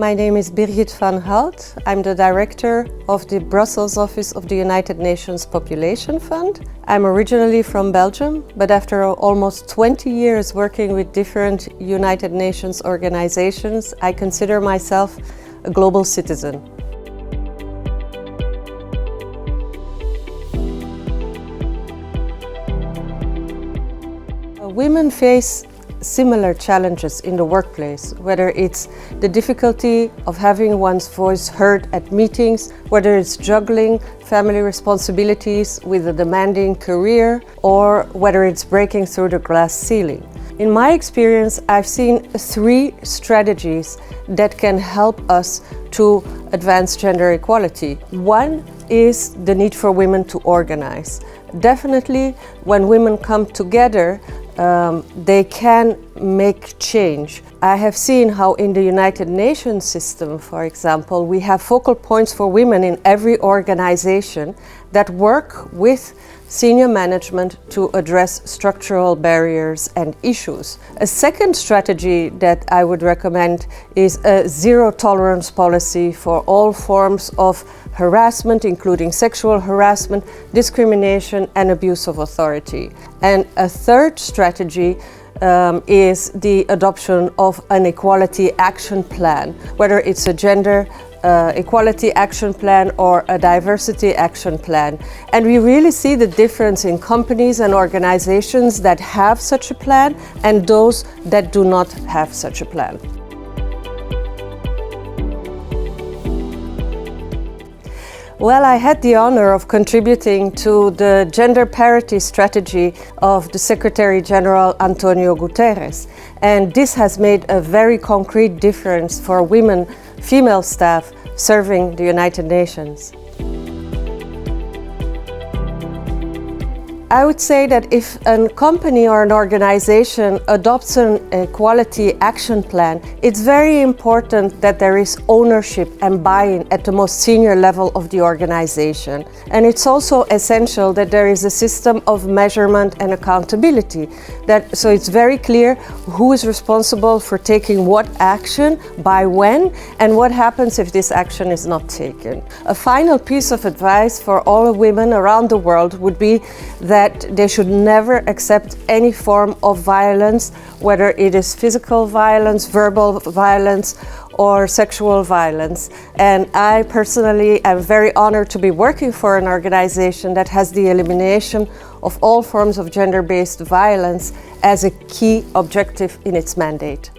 My name is Birgit van Hout. I'm the director of the Brussels office of the United Nations Population Fund. I'm originally from Belgium, but after almost 20 years working with different United Nations organizations, I consider myself a global citizen. Women face similar challenges in the workplace, whether it's the difficulty of having one's voice heard at meetings, whether it's juggling family responsibilities with a demanding career, or whether it's breaking through the glass ceiling. In my experience, I've seen 3 strategies that can help us to advance gender equality. One is the need for women to organize. Definitely, when women come together, they can make change. I have seen how in the United Nations system, for example, we have focal points for women in every organization that work with senior management to address structural barriers and issues. A second strategy that I would recommend is a zero tolerance policy for all forms of harassment, including sexual harassment, discrimination, and abuse of authority. And a third strategy is the adoption of an equality action plan, whether it's a gender equality action plan or a diversity action plan. And we really see the difference in companies and organizations that have such a plan and those that do not have such a plan. Well, I had the honor of contributing to the gender parity strategy of the Secretary General Antonio Guterres. And this has made a very concrete difference for women, female staff serving the United Nations. I would say that if a company or an organization adopts an equality action plan, it's very important that there is ownership and buy-in at the most senior level of the organization. And it's also essential that there is a system of measurement and accountability. So it's very clear who is responsible for taking what action, by when, and what happens if this action is not taken. A final piece of advice for all women around the world would be that they should never accept any form of violence, whether it is physical violence, verbal violence, or sexual violence. And I personally am very honored to be working for an organization that has the elimination of all forms of gender-based violence as a key objective in its mandate.